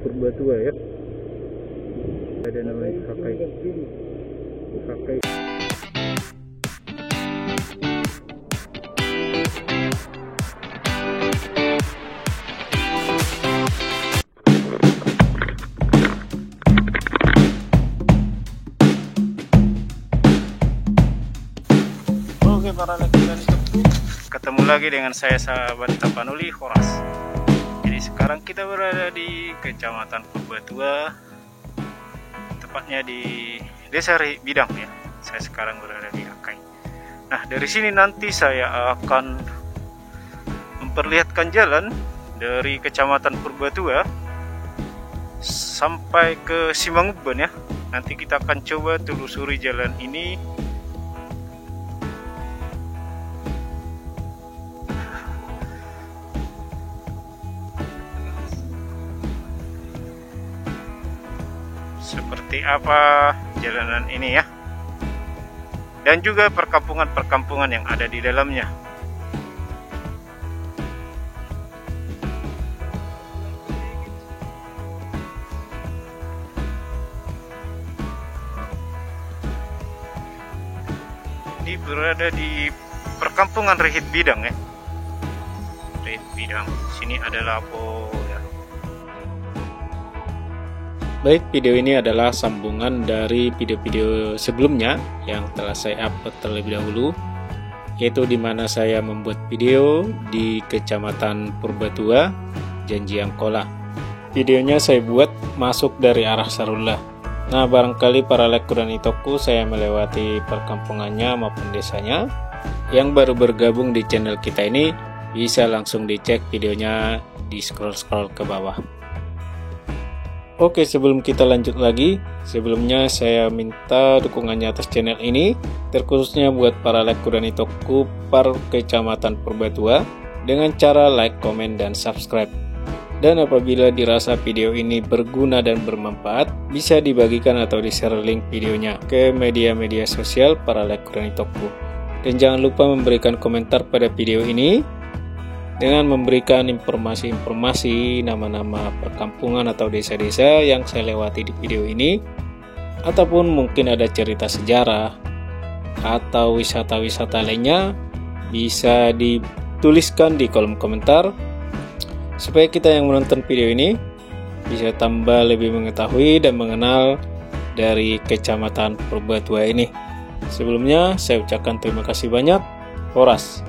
Purbatua ya. Ada namanya Hakai. Hakai. Oke para lekuran itu, ketemu lagi dengan saya sahabat Tapanuli Horas. Jadi sekarang kita berada di Kecamatan Purbatua, tepatnya di Desa Bidang ya. Saya sekarang berada di Hakai. Nah dari sini nanti saya akan memperlihatkan jalan dari Kecamatan Purbatua sampai ke Simangubban ya. Nanti kita akan coba telusuri jalan ini. Seperti apa jalanan ini ya, dan juga perkampungan-perkampungan yang ada di dalamnya. Ini berada di perkampungan Rehit Bidang ya. Rehit Bidang, sini ada Lapo ya. Baik, video ini adalah sambungan dari video-video sebelumnya yang telah saya upload terlebih dahulu, yaitu di mana saya membuat video di Kecamatan Purbatua, Janji Angkola. Videonya saya buat masuk dari arah Sarula. Nah, barangkali para lekuran itoku saya melewati perkampungannya maupun desanya. Yang baru bergabung di channel kita ini bisa langsung dicek videonya di scroll-scroll ke bawah. Oke, sebelum kita lanjut lagi, sebelumnya saya minta dukungannya atas channel ini, terkhususnya buat para lekuran itoku par Kecamatan Purbatua, dengan cara like, komen, dan subscribe. Dan apabila dirasa video ini berguna dan bermanfaat, bisa dibagikan atau di-share link videonya ke media-media sosial para lekuran itoku. Dan jangan lupa memberikan komentar pada video ini dengan memberikan informasi-informasi nama-nama perkampungan atau desa-desa yang saya lewati di video ini, ataupun mungkin ada cerita sejarah atau wisata-wisata lainnya, bisa dituliskan di kolom komentar supaya kita yang menonton video ini bisa tambah lebih mengetahui dan mengenal dari Kecamatan Purbatua ini. Sebelumnya saya ucapkan terima kasih banyak. Horas.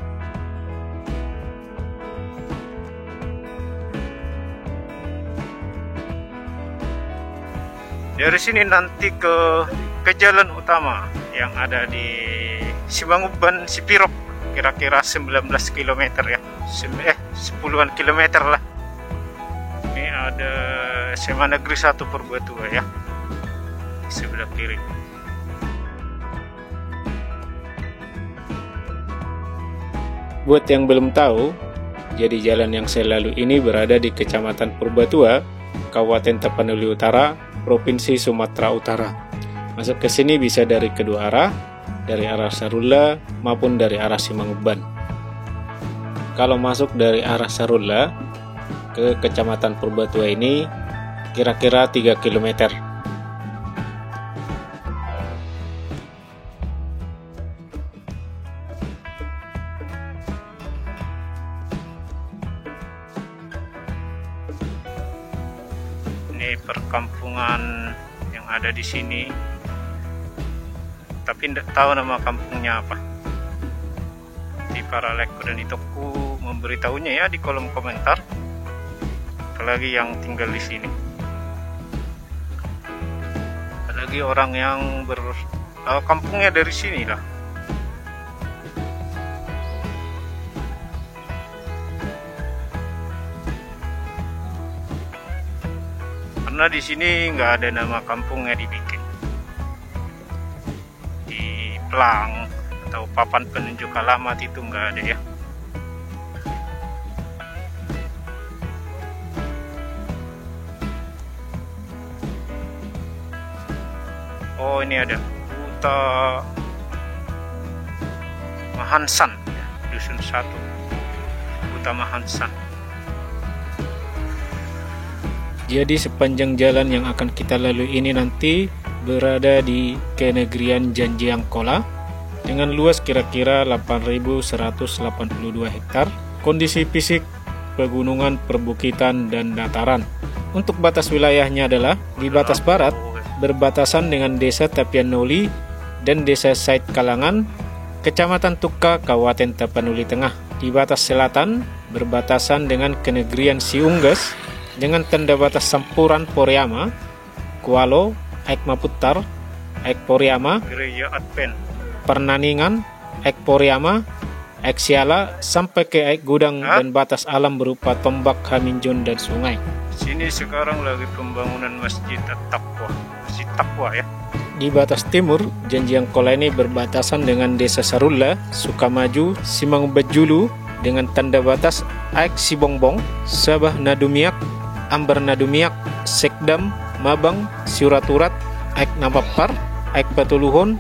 Dari sini nanti ke jalan utama yang ada di Simangubban Sipirok, kira-kira 19 km ya, 10-an kilometer lah. Ini ada SMA Negeri 1 Purbatua ya, di sebelah kiri. Buat yang belum tahu, jadi jalan yang saya lalui ini berada di Kecamatan Purbatua, Kabupaten Tapanuli Utara, Provinsi Sumatera Utara. Masuk ke sini bisa dari kedua arah, dari arah Sarula maupun dari arah Simangubban. Kalau masuk dari arah Sarula ke Kecamatan Purbatua ini kira-kira 3 km. Ini perkampungan yang ada di sini, tapi tidak tahu nama kampungnya apa. Di para lekuran itoku memberitahunya ya di kolom komentar, apalagi yang tinggal di sini, apalagi orang yang kampungnya dari sini lah. Karena di sini nggak ada nama kampungnya dibikin di pelang atau papan penunjuk alamat, itu nggak ada ya. Oh, ini ada Kuta Mahansan ya, Dusun 1 Kuta Mahansan. Jadi sepanjang jalan yang akan kita lalui ini nanti berada di kenegrian Janjiangkola dengan luas kira-kira 8.182 hektar. Kondisi fisik pegunungan, perbukitan, dan dataran. Untuk batas wilayahnya adalah di batas barat berbatasan dengan Desa Tapianuli dan Desa Said Kalangan, Kecamatan Tukka, Kabupaten Tapanuli Tengah. Di batas selatan berbatasan dengan Kenegrian Siunggas dengan tanda batas Sampuran Poriama, Kualo, Aik Maputar, Aik Poriama, Gereja Advent, Pernaningan, Aik Poriama, Aik Siala, sampai ke Aik Gudang dan batas alam berupa tombak, Haminjon, dan sungai. Sini sekarang lagi pembangunan Masjid At-Taqwa, Masjid Taqwa ya. Di batas timur, Janjiangkola ini berbatasan dengan Desa Sarulla, Sukamaju, Simangbajulu dengan tanda batas Aik Sibongbong, Sabah Nadumiak, Ambar Nadumiak, Sekdam, Mabang, Suraturat, Aik Napapar, Aik Patuluhon,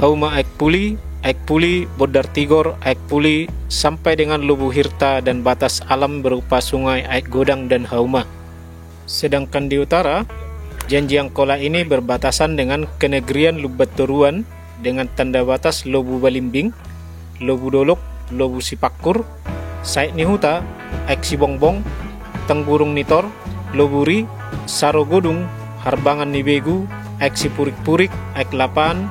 Hauma Aik Puli, Bodar Tigor, Aik Puli, sampai dengan Lubu Hirta dan batas alam berupa sungai Aik Godang dan Hauma. Sedangkan di utara, Janjiangkola ini berbatasan dengan Kenegrian Lubaturuan dengan tanda batas Lobu Balimbing, Lobu Dolok, Lobu Sipakur, Said Nihuta, Aik Sibongbong, Tenggurung Nitor, Loburi, Sarogodung, Harbangan Nibegu, Aik Sipurik-Purik, Aik Lapan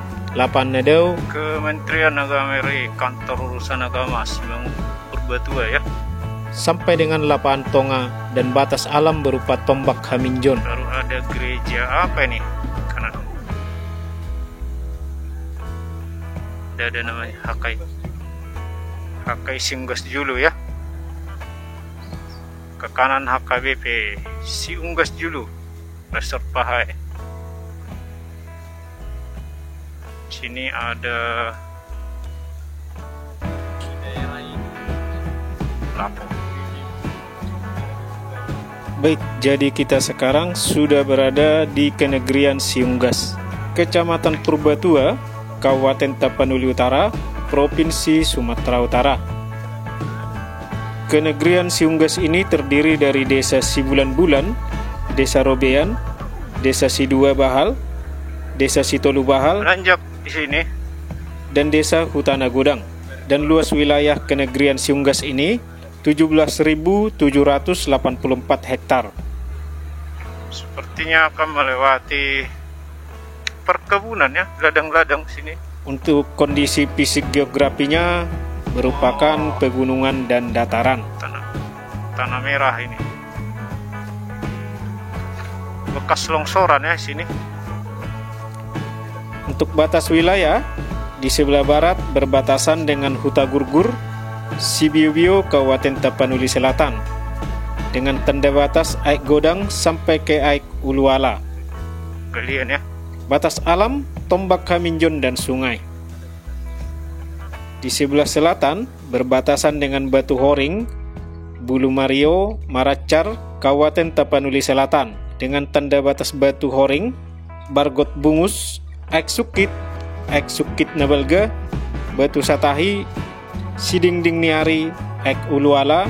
Nadau, Kementerian Agama RI, Kantor Urusan Agama Simangu Purbatua ya. Sampai dengan Lapan Tonga dan batas alam berupa tombak Haminjon. Baru ada gereja apa ini? Kanan. Ada namanya Hakai Siunggas Julu ya. Ke kanan HKBP Siunggas Julu, Resort Pahai. Sini ada Lapo. Baik, jadi kita sekarang sudah berada di Kenegrian Siunggas, Kecamatan Purbatua, Kabupaten Tapanuli Utara, Provinsi Sumatera Utara. Kenegrian Siunggas ini terdiri dari Desa Sibulan-Bulan, Desa Robean, Desa Sidua Bahal, Desa Sitolu Bahal, Lanjut di sini, dan Desa Hutana Gudang. Dan luas wilayah Kenegrian Siunggas ini 17.784 hektar. Sepertinya akan melewati perkebunan ya, ladang-ladang sini. Untuk kondisi fisik geografinya merupakan pegunungan dan dataran. Tanah merah ini. Bekas longsoran ya sini. Untuk batas wilayah, di sebelah barat berbatasan dengan Huta Gurgur, Sibiobio, Kabupaten Tapanuli Selatan, dengan tanda batas Aik Godang sampai ke Aik Uluwala. Galian ya. Batas alam, tombak Haminjon dan sungai. Di sebelah selatan berbatasan dengan Batu Horing, Bulu Mario, Maracar, Kabupaten Tapanuli Selatan, dengan tanda batas Batu Horing, Bargot Bungus, Aik Sukit Nabalga, Batu Satahi, Sidingding Niari, Aik Uluwala,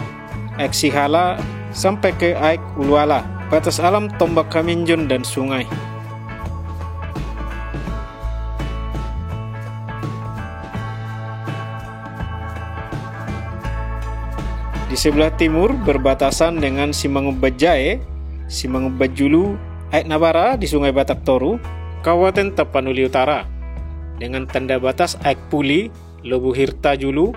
Aik Sihala, sampai ke Aik Uluwala. Batas alam, tombak Haminjon dan sungai. Di sebelah timur berbatasan dengan Simangubajae, Simangbajulu, Aik Nabara di Sungai Batak Toru, Kabupaten Tapanuli Utara, dengan tanda batas Aik Puli, Lobu Hirta Julu,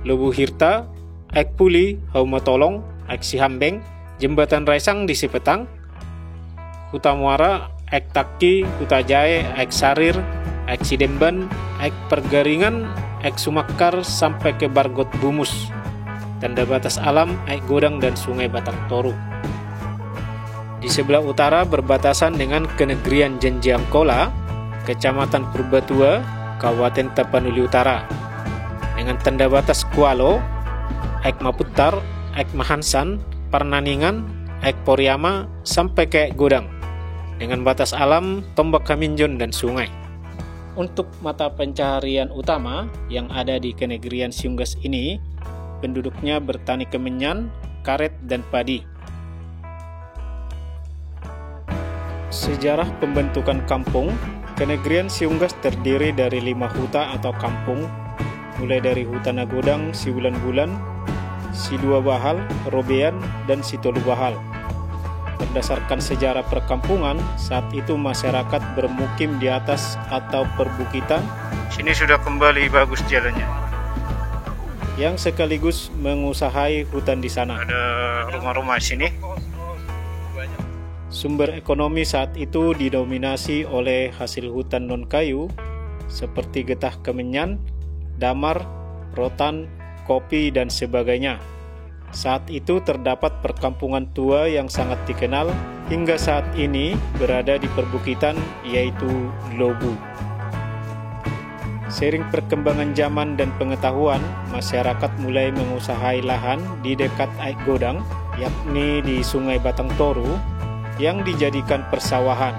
Lobu Hirta, Aik Puli, Hauma Tolong, Aik Sihambeng, Jembatan Raisang di Sipetang, Huta Muara, Aik Taki, Huta Jae, Aik Sarir, Aik Sidemban, Aik Pergaringan, Aik Sumakar, sampai ke Bargot Bumus. Tanda batas alam Aik Godang dan Sungai Batak Toru. Di sebelah utara berbatasan dengan Kenegrian Janjiangkola, Kecamatan Purbatua, Kabupaten Tapanuli Utara, dengan tanda batas Kualo, Aik Maputar, Aik Mahansan, Pernaningan, Aik Poriama, sampai ke Aik Godang, dengan batas alam, tombak Haminjon dan sungai. Untuk mata pencaharian utama yang ada di Kenegrian Siunggas ini, penduduknya bertani kemenyan, karet, dan padi. Sejarah pembentukan kampung, Kenegrian Siunggas terdiri dari 5 huta atau kampung, mulai dari Huta Nagodang, Si Bulan-Bulan, Si Dua Bahal, Robean, dan Si Tolu Bahal. Berdasarkan sejarah perkampungan, saat itu masyarakat bermukim di atas atau perbukitan. Sini sudah kembali bagus jalannya. Yang sekaligus mengusahai hutan di sana. Ada rumah-rumah sini. Sumber ekonomi saat itu didominasi oleh hasil hutan non-kayu seperti getah kemenyan, damar, rotan, kopi, dan sebagainya. Saat itu terdapat perkampungan tua yang sangat dikenal hingga saat ini berada di perbukitan, yaitu Lobu. Seiring perkembangan zaman dan pengetahuan, masyarakat mulai mengusahai lahan di dekat Aik Godang, yakni di Sungai Batang Toru, yang dijadikan persawahan.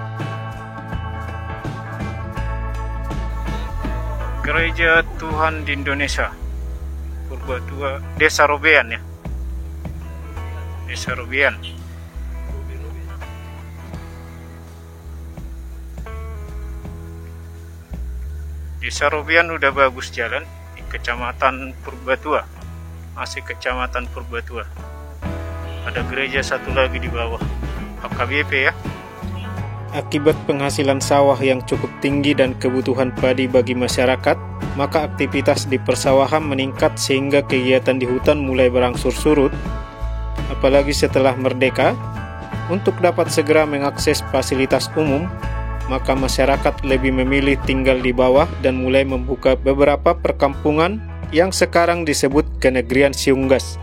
Gereja Tuhan di Indonesia, Purbatua, Desa Robean ya. Desa Robean. Desa Robean udah bagus jalan di Kecamatan Purbatua. Masih Kecamatan Purbatua. Ada gereja satu lagi di bawah. KBP ya. Akibat penghasilan sawah yang cukup tinggi dan kebutuhan padi bagi masyarakat, maka aktivitas di persawahan meningkat sehingga kegiatan di hutan mulai berangsur surut. Apalagi setelah merdeka, untuk dapat segera mengakses fasilitas umum, maka masyarakat lebih memilih tinggal di bawah dan mulai membuka beberapa perkampungan yang sekarang disebut Kenegrian Siunggas.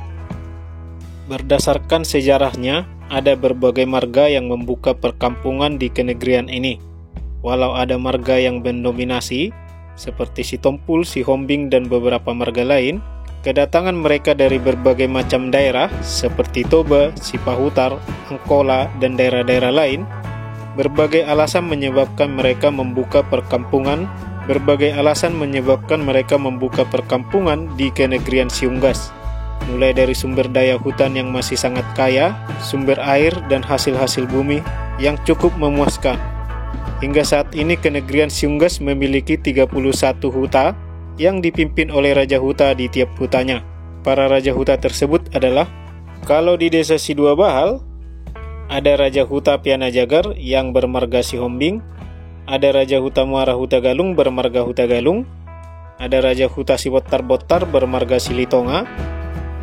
Berdasarkan sejarahnya, ada berbagai marga yang membuka perkampungan di kenegrian ini. Walau ada marga yang mendominasi, seperti Si Tompul, Si Hombing, dan beberapa marga lain, kedatangan mereka dari berbagai macam daerah, seperti Toba, Si Pahutar, Angkola, dan daerah-daerah lain. Berbagai alasan menyebabkan mereka membuka perkampungan di kenegrian Siunggas. Mulai dari sumber daya hutan yang masih sangat kaya, sumber air, dan hasil-hasil bumi yang cukup memuaskan. Hingga saat ini kenegrian Siunggas memiliki 31 huta yang dipimpin oleh Raja Huta di tiap hutanya. Para Raja Huta tersebut adalah, kalau di desa Si Dua Bahal, ada Raja Huta Piana Jagar yang bermarga Si Hombing, ada Raja Huta Muara Huta Galung bermarga Huta Galung, ada Raja Huta Si Botar-Botar bermarga Si Litonga,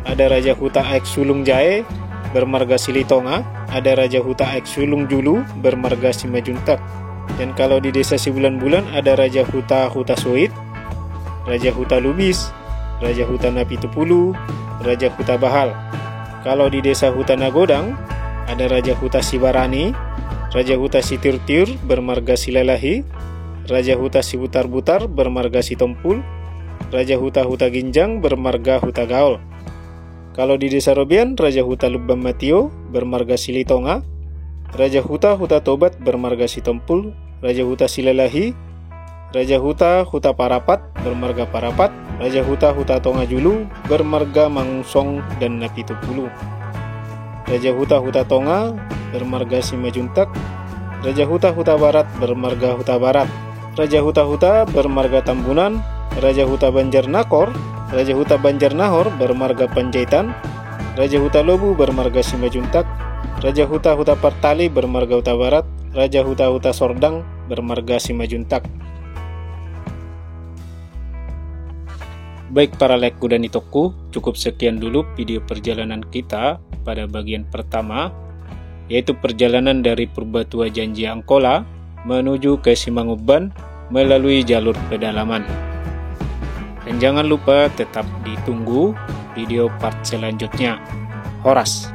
ada Raja Huta Aik Sulung Jae bermarga Si Litonga, ada Raja Huta Aik Sulung Julu bermarga Si Majuntak. Dan kalau di desa Si Bulan-Bulan ada Raja Huta Soit, Raja Huta Lubis, Raja Huta Napitupulu, Raja Huta Bahal. Kalau di desa Huta Nagodang ada Raja Huta Si Barani, Raja Huta Si Tirtir bermarga Si Lelahi, Raja Huta Si Butar-Butar bermarga Si Tompul, Raja Huta Ginjang bermarga Huta Gaol. Kalau di desa Robean, Raja Huta Lubam Matio bermarga Si Litonga, Raja Huta Tobat bermarga Si Tompul, Raja Huta Si Lelahi, Raja Huta Parapat bermarga Parapat, Raja Huta Tonga Julu bermarga Mangungsong dan Napitupulu, Raja Huta Tonga bermarga Si Majuntak, Raja Huta Barat bermarga Huta Barat, Raja Huta bermarga Tambunan, Raja Huta Banjar Nakor, Raja Huta Banjar Nahor bermarga Panjaitan, Raja Huta Lobu bermarga Si Majuntak, Raja Huta Partali bermarga Huta Barat, Raja Huta Sordang bermarga Si Majuntak. Baik para lekku dan itoku, cukup sekian dulu video perjalanan kita pada bagian pertama, yaitu perjalanan dari Purbatua Janji Angkola menuju ke Simanguban melalui jalur pedalaman. Dan jangan lupa tetap ditunggu video part selanjutnya. Horas.